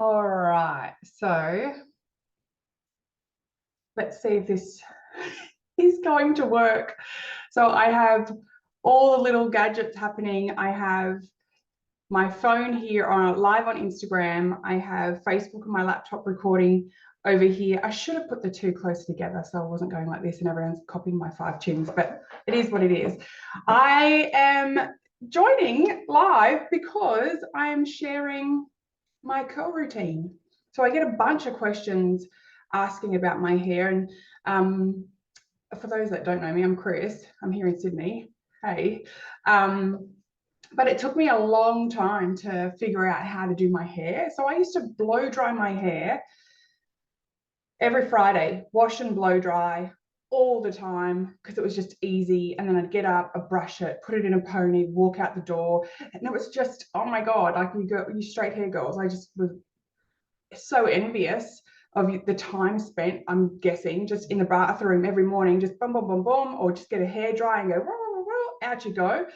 All right, so let's see if this is going to work. So I have all the little gadgets happening. I have my phone here on live on Instagram. I have Facebook on my laptop recording over here. I should have put the two close together so I wasn't going like this and everyone's copying my 5 chins, but it is what it is. I am joining live because I am sharing my curl routine. So I get a bunch of questions asking about my hair. And for those that don't know me, I'm Chris. I'm here in Sydney. Hey. But it took me a long time to figure out how to do my hair. So I used to blow dry my hair every Friday, wash and blow dry all the time because it was just easy. And then I'd get up, I'd brush it, put it in a pony, walk out the door. And it was just, oh my God, like you straight hair girls, I just was so envious of the time spent, I'm guessing, just in the bathroom every morning, just boom, boom, boom, boom, or just get a hair dry and go, rah, rah, rah, out you go.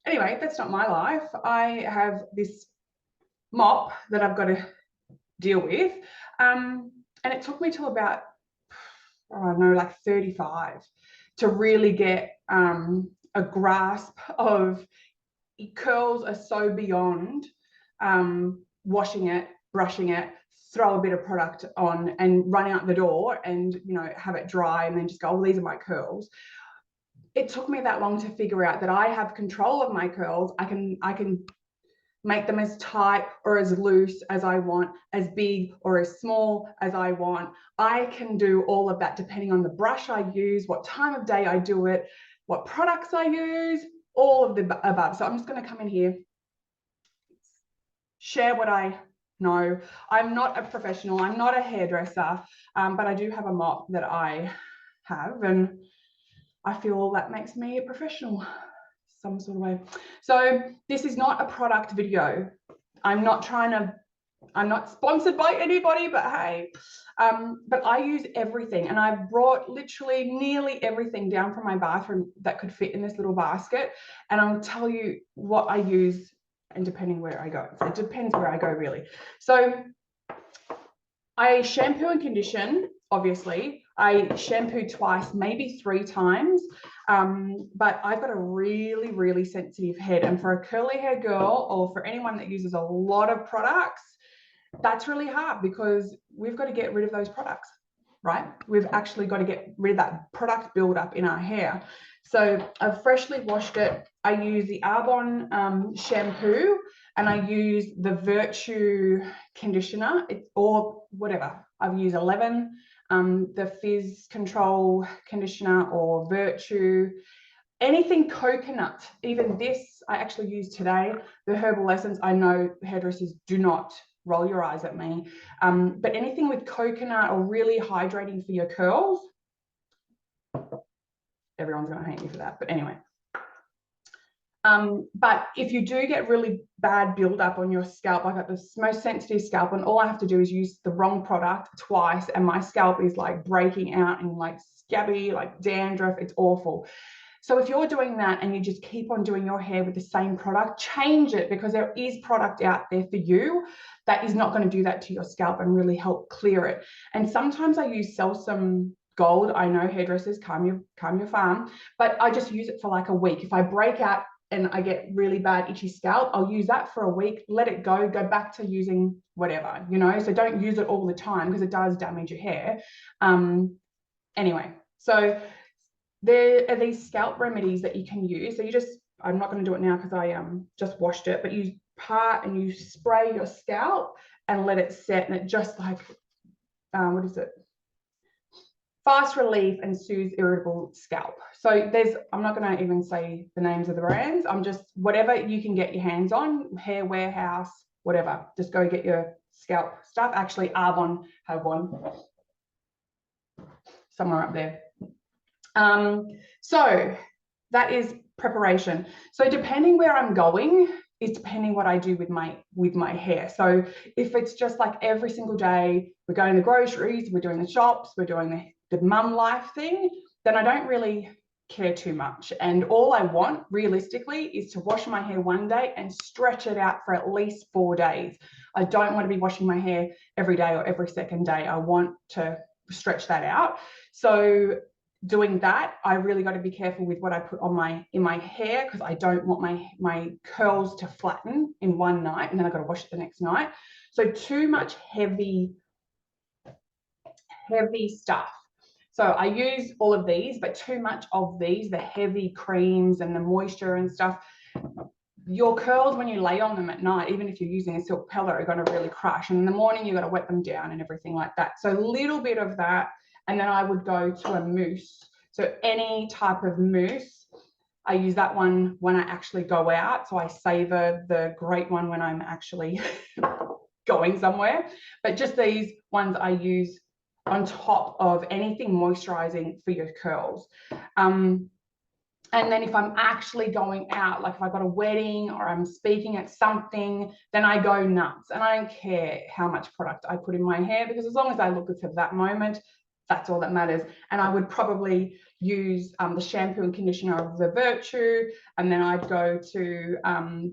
Anyway, that's not my life. I have this mop that I've got to deal with. And it took me till about, I don't know, like 35 to really get a grasp of curls are so beyond washing it, brushing it, throw a bit of product on and run out the door and, you know, have it dry and then just go, oh, these are my curls. It took me that long to figure out that I have control of my curls. I can make them as tight or as loose as I want, as big or as small as I want. I can do all of that depending on the brush I use, what time of day I do it, what products I use, all of the above. So I'm just going to come in here, share what I know. I'm not a professional, I'm not a hairdresser, but I do have a mop that I have, and I feel that makes me a professional some sort of way. So this is not a product video. I'm not sponsored by anybody, but hey, but I use everything, and I've brought literally nearly everything down from my bathroom that could fit in this little basket, and I'll tell you what I use and depending where I go. So it depends where I go, really. So I shampoo and condition, obviously. I shampoo twice, maybe 3 times, but I've got a really, really sensitive head. And for a curly hair girl, or for anyone that uses a lot of products, that's really hard because we've got to get rid of those products, right? We've actually got to get rid of that product buildup in our hair. So I've freshly washed it. I use the Arbonne shampoo, and I use the Virtue conditioner, or whatever. I've used 11, the Fizz Control conditioner or Virtue, anything coconut. Even this I actually used today, the Herbal Essence. I know hairdressers do not roll your eyes at me, but anything with coconut or really hydrating for your curls, everyone's going to hate me for that, but anyway. But if you do get really bad buildup on your scalp, I got the most sensitive scalp, and all I have to do is use the wrong product twice, and my scalp is like breaking out and like scabby, like dandruff. It's awful. So if you're doing that and you just keep on doing your hair with the same product, change it, because there is product out there for you that is not going to do that to your scalp and really help clear it. And sometimes I use Selsum Gold. I know hairdressers, calm your farm, but I just use it for like a week. If I break out and I get really bad itchy scalp, I'll use that for a week, let it go back to using whatever, you know. So don't use it all the time because it does damage your hair. Anyway, so there are these scalp remedies that you can use. So you just, I'm not going to do it now because I just washed it, but you part and you spray your scalp and let it set, and it just like, what is it? Fast relief and soothes irritable scalp. So there's, I'm not going to even say the names of the brands. I'm just, whatever you can get your hands on, Hair Warehouse, whatever, just go get your scalp stuff. Actually, Arbonne have one somewhere up there. So that is preparation. So depending where I'm going, it's depending what I do with my hair. So if it's just like every single day, we're going to the groceries, we're doing the shops, we're doing the mum life thing, then I don't really care too much. And all I want realistically is to wash my hair one day and stretch it out for at least 4 days. I don't want to be washing my hair every day or every second day. I want to stretch that out. So doing that, I really got to be careful with what I put on in my hair, because I don't want my curls to flatten in one night and then I've got to wash it the next night. So too much heavy stuff. So I use all of these, but too much of these, the heavy creams and the moisture and stuff, your curls when you lay on them at night, even if you're using a silk pellet, are going to really crush. And in the morning, you've got to wet them down and everything like that. So a little bit of that. And then I would go to a mousse. So any type of mousse, I use that one when I actually go out. So I savor the great one when I'm actually going somewhere. But just these ones I use on top of anything moisturizing for your curls. And then if I'm actually going out, like if I've got a wedding or I'm speaking at something, then I go nuts. And I don't care how much product I put in my hair, because as long as I look good for that moment, that's all that matters. And I would probably use the shampoo and conditioner of the Virtue, and then I'd go to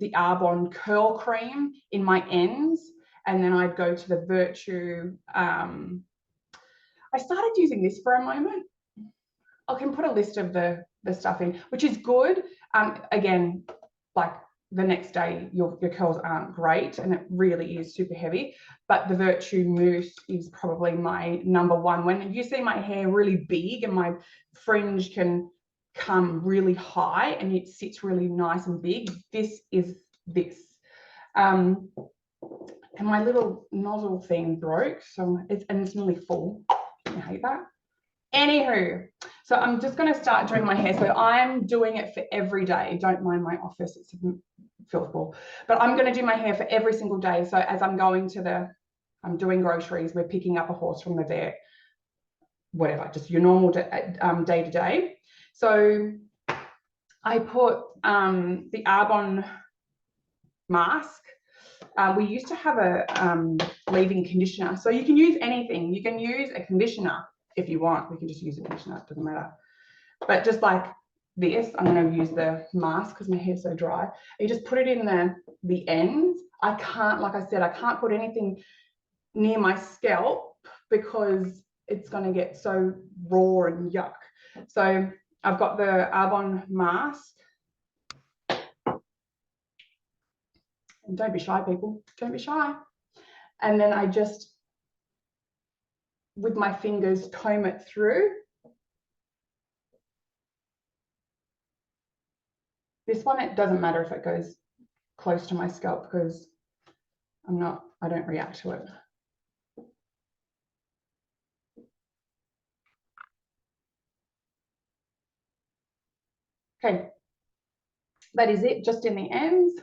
the Arbonne curl cream in my ends, and then I'd go to the Virtue. I started using this for a moment. I can put a list of the stuff in, which is good. Again, like the next day, your curls aren't great, and it really is super heavy. But the Virtue mousse is probably my #1. When you see my hair really big and my fringe can come really high and it sits really nice and big, this is this. And my little nozzle thing broke, so it's nearly full. I hate that. Anywho, so I'm just going to start doing my hair. So I'm doing it for every day. Don't mind my office, it's a filth ball. But I'm going to do my hair for every single day. So as I'm going to I'm doing groceries, we're picking up a horse from the vet, whatever, just your normal day to day. So I put the Arbonne mask. We used to have a leave-in conditioner. So you can use anything. You can use a conditioner if you want. We can just use a conditioner, it doesn't matter. But just like this, I'm going to use the mask because my hair's so dry. You just put it in the ends. I can't, like I said, I can't put anything near my scalp because it's going to get so raw and yuck. So I've got the Arbonne mask. And don't be shy, people. Don't be shy. And then I just, with my fingers, comb it through. This one, it doesn't matter if it goes close to my scalp because I don't react to it. Okay, that is it, just in the ends.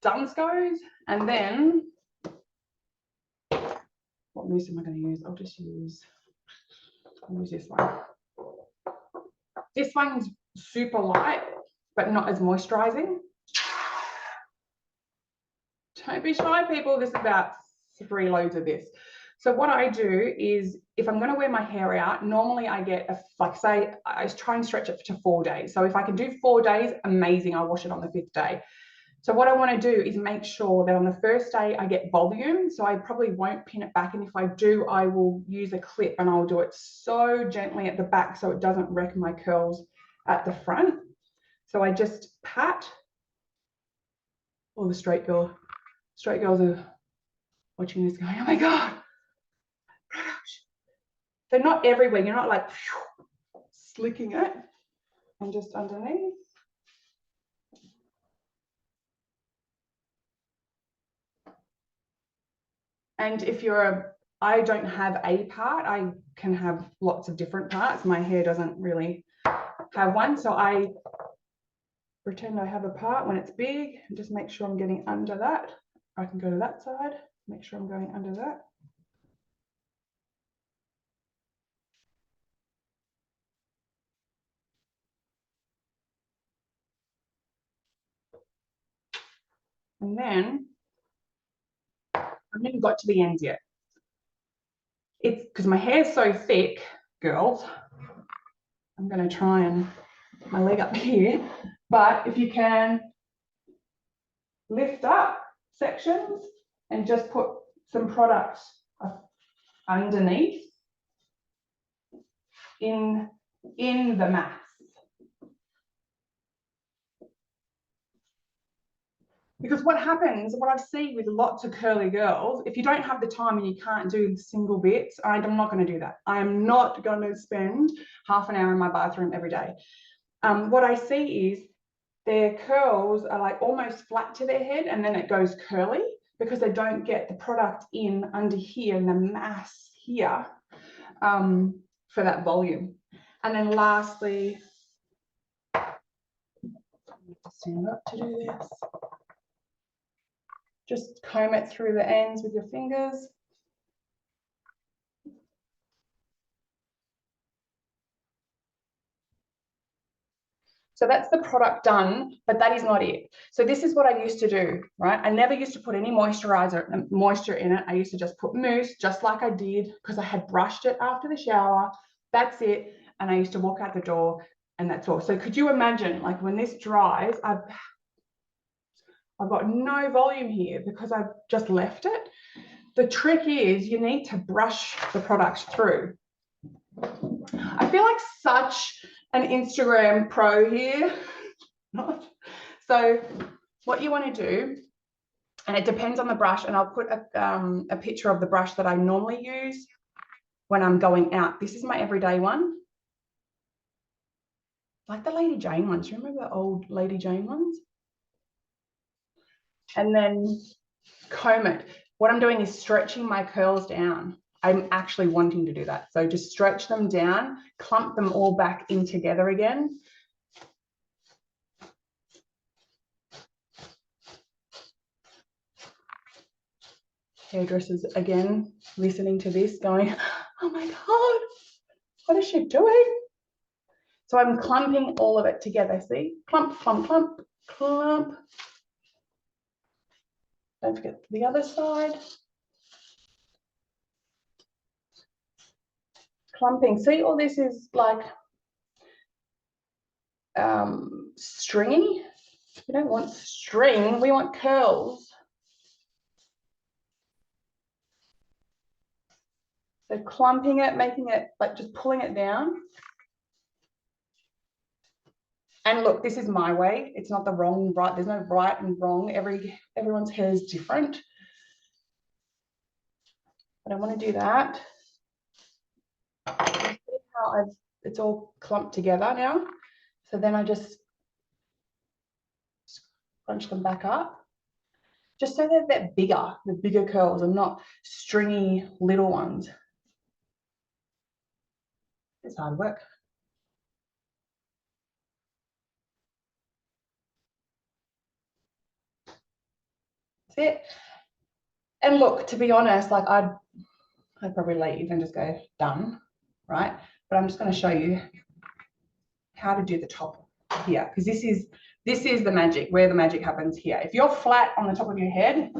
Done goes. And then, what mousse am I going to use? I'll use this one. This one's super light, but not as moisturizing. Don't be shy, people. This is about 3 loads of this. So what I do is, if I'm going to wear my hair out, normally I get say I try and stretch it to 4 days. So if I can do 4 days, amazing. I'll wash it on the 5th day. So what I want to do is make sure that on the first day I get volume. So I probably won't pin it back. And if I do, I will use a clip and I'll do it so gently at the back so it doesn't wreck my curls at the front. So I just pat. All the straight girls are watching this going, oh my God. They're not everywhere. You're not like slicking it. And just underneath. And if I don't have a part, I can have lots of different parts. My hair doesn't really have one. So I pretend I have a part when it's big and just make sure I'm getting under that. I can go to that side, make sure I'm going under that. And then I haven't even got to the ends yet. It's because my hair's so thick, girls. I'm going to try and my leg up here, but if you can lift up sections and just put some product underneath in the mask. Because what happens, what I see with lots of curly girls, if you don't have the time and you can't do single bits, I'm not going to do that. I am not going to spend half an hour in my bathroom every day. What I see is their curls are like almost flat to their head and then it goes curly because they don't get the product in under here in the mass here for that volume. And then lastly, stand up to do this. Just comb it through the ends with your fingers. So that's the product done, but that is not it. So this is what I used to do, right? I never used to put any moisture in it. I used to just put mousse, just like I did, because I had brushed it after the shower. That's it. And I used to walk out the door and that's all. So could you imagine, like when this dries, I've got no volume here because I've just left it. The trick is you need to brush the product through. I feel like such an Instagram pro here. So what you want to do, and it depends on the brush, and I'll put a picture of the brush that I normally use when I'm going out. This is my everyday one. Like the Lady Jane ones. You remember the old Lady Jane ones? And then comb it. What I'm doing is stretching my curls down. I'm actually wanting to do that. So just stretch them down, clump them all back in together again. Hairdressers, again, listening to this, going, oh my God, what is she doing? So I'm clumping all of it together. See? Clump, clump, clump, clump. Don't forget the other side. Clumping. See, all this is like stringy. We don't want string, we want curls. So clumping it, making it like just pulling it down. And look, this is my way. It's not the wrong, right. There's no right and wrong. Everyone's hair is different. But I want to do that. See how it's all clumped together now. So then I just crunch them back up, just so they're a bit bigger, the bigger curls and not stringy little ones. It's hard work. That's it. And look, to be honest, like I'd probably leave and just go done, right? But I'm just going to show you how to do the top here, because this is the magic, where the magic happens here. If you're flat on the top of your head,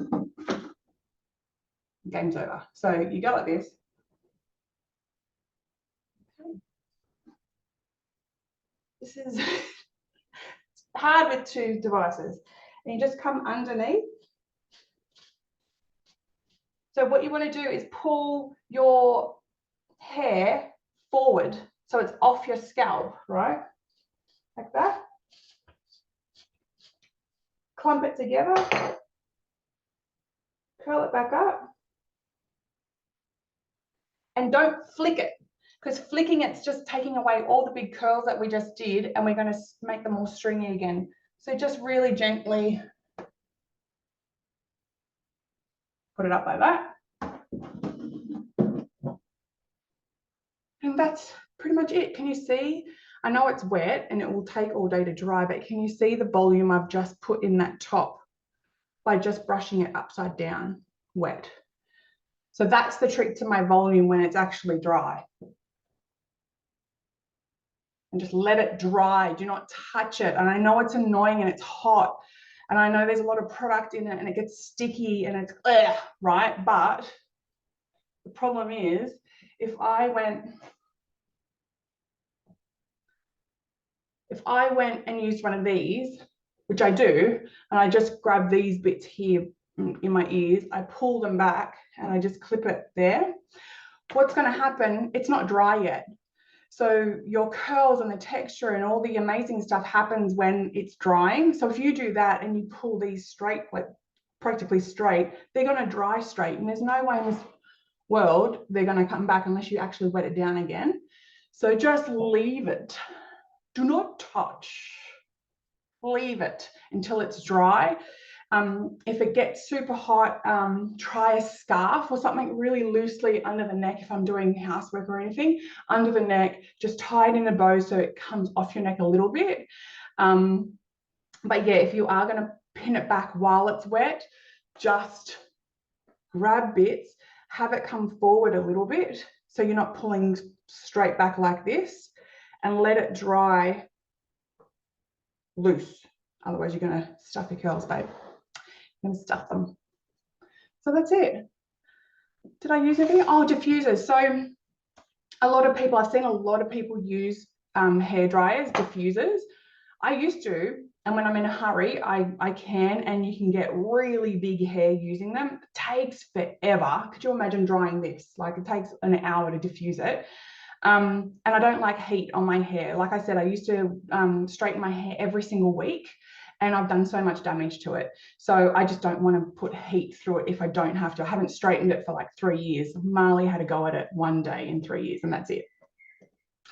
game's over. So you go like this. This is hard with two devices. And you just come underneath. So what you want to do is pull your hair forward so it's off your scalp, right? Like that. Clump it together. Curl it back up. And don't flick it, because flicking it's just taking away all the big curls that we just did, and we're going to make them all stringy again. So just really gently put it up like that. And that's pretty much it. Can you see? I know it's wet and it will take all day to dry, but can you see the volume I've just put in that top by just brushing it upside down, wet? So that's the trick to my volume when it's actually dry. And just let it dry. Do not touch it. And I know it's annoying and it's hot. And I know there's a lot of product in it and it gets sticky and it's, right? But the problem is, if I went if I went and used one of these, which I do, and I just grab these bits here in my ears, I pull them back and I just clip it there, what's going to happen, it's not dry yet. So your curls and the texture and all the amazing stuff happens when it's drying. So if you do that and you pull these straight, like practically straight, they're going to dry straight. And there's no way in this world they're going to come back unless you actually wet it down again. So just leave it. Do not touch. Leave it until it's dry. If it gets super hot, try a scarf or something really loosely under the neck. If I'm doing housework or anything, under the neck, just tie it in a bow so it comes off your neck a little bit. But yeah, if you are going to pin it back while it's wet, just grab bits, have it come forward a little bit so you're not pulling straight back like this, and let it dry loose. Otherwise you're going to stuff your curls, babe. You're going to stuff them. So that's it. Did I use anything? Oh, diffusers. So a lot of people, I've seen a lot of people use hair dryers, diffusers. I used to, and when I'm in a hurry, I can, and you can get really big hair using them. It takes forever. Could you imagine drying this? Like, it takes an hour to diffuse it. And I don't like heat on my hair. Like I said, I used to straighten my hair every single week, and I've done so much damage to it. So I just don't want to put heat through it if I don't have to. I haven't straightened it for like 3 years. Marley had a go at it one day in 3 years, and that's it.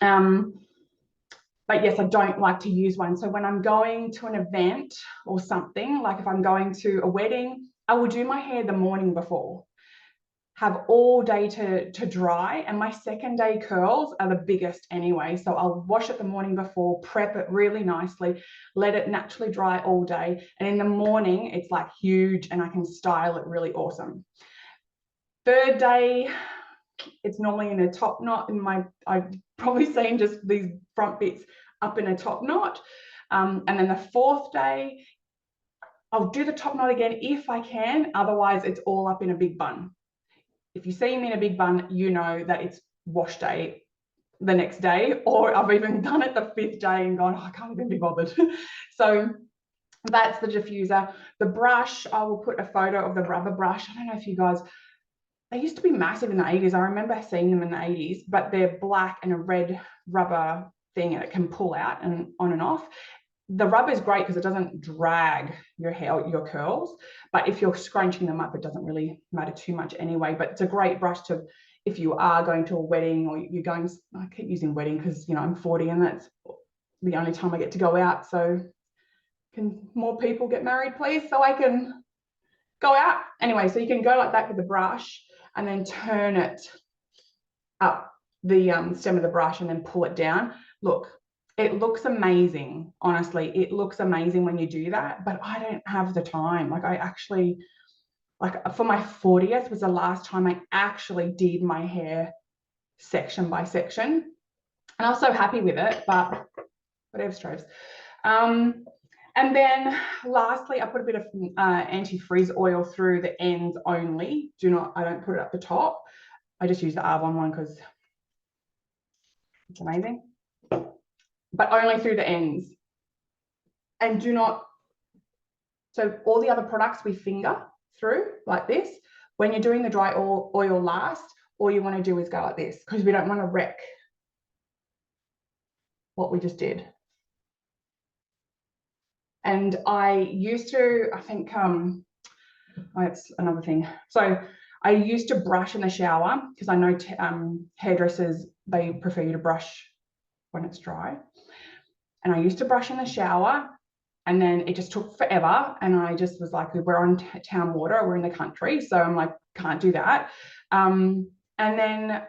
But yes, I don't like to use one. So when I'm going to an event or something, like if I'm going to a wedding, I will do my hair the morning before, have all day to dry, and my second day curls are the biggest anyway. So I'll wash it the morning before, prep it really nicely, let it naturally dry all day, and in the morning it's like huge and I can style it really awesome. Third day, it's normally in a top knot. I've probably seen just these front bits up in a top knot, and then the fourth day I'll do the top knot again if I can, otherwise it's all up in a big bun. If you see me in a big bun, you know that it's wash day the next day, or I've even done it the 5th day and gone, oh, I can't even be bothered. So that's the diffuser. The brush, I will put a photo of the rubber brush. I don't know if you guys, they used to be massive in the 80s. I remember seeing them in the 80s, but they're black and a red rubber thing, and it can pull out and on and off. The rubber is great because it doesn't drag your hair, your curls, but if you're scrunching them up, it doesn't really matter too much anyway. But it's a great brush to, if you are going to a wedding, or you're going, I keep using wedding because, you know, I'm 40 and that's the only time I get to go out. So can more people get married, please, so I can go out? Anyway, so you can go like that with the brush and then turn it up the stem of the brush and then pull it down. Look, it looks amazing. Honestly, it looks amazing when you do that, but I don't have the time. Like, I actually, like, for my 40th was the last time I actually did my hair section by section, and I was so happy with it, but whatever, strokes. And then lastly, I put a bit of anti-freeze oil through the ends only. I don't put it up the top. I just use the Arbonne one because it's amazing, but only through the ends. And do not, so all the other products we finger through like this. When you're doing the dry oil last, all you want to do is go like this, because we don't want to wreck what we just did. And I used to, I think, that's another thing. So I used to brush in the shower, because I know hairdressers, they prefer you to brush when it's dry. And I used to brush in the shower, and then it just took forever. And I just was like, we're on town water, we're in the country, so I'm like, can't do that. And then,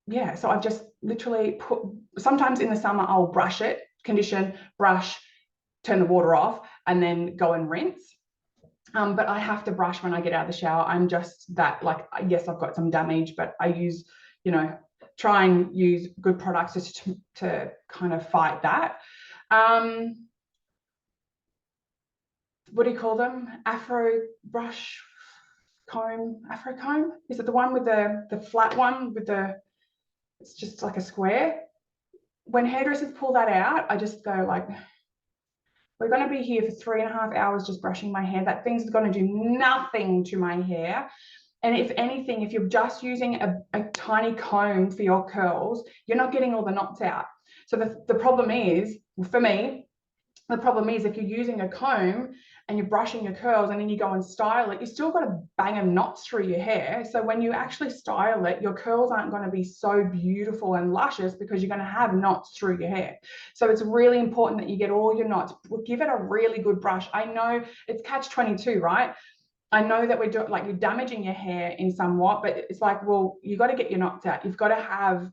yeah, so I've just literally put, sometimes in the summer, I'll brush it, condition, brush, turn the water off, and then go and rinse. But I have to brush when I get out of the shower. I'm just that, like, yes, I've got some damage, but I use, you know, try and use good products just to kind of fight that. What do you call them? Afro brush comb, Afro comb? Is it the one with the flat one with the, it's just like a square? when hairdressers pull that out, I just go like, we're going to be here for 3.5 hours just brushing my hair. That thing's going to do nothing to my hair. And if anything, if you're just using a tiny comb for your curls, you're not getting all the knots out. So the problem is, for me, the problem is if you're using a comb and you're brushing your curls and then you go and style it, you still got a bang of knots through your hair. So when you actually style it, your curls aren't going to be so beautiful and luscious because you're going to have knots through your hair. So it's really important that you get all your knots. Give it a really good brush. I know it's catch-22, right? I know that we're doing, like, you're damaging your hair in somewhat, but it's like, well, you got to get your knots out. You've got to have,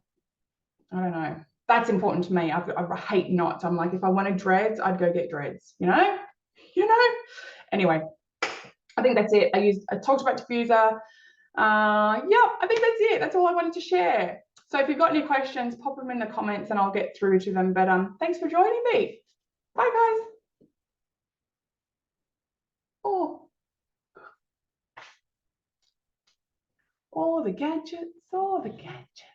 I don't know. That's important to me. I hate knots. I'm like, if I wanted dreads, I'd go get dreads, you know? Anyway, I think that's it. I talked about diffuser. Yeah, I think that's it. That's all I wanted to share. So if you've got any questions, pop them in the comments and I'll get through to them. But thanks for joining me. Bye, guys. Oh, all the gadgets, all the gadgets.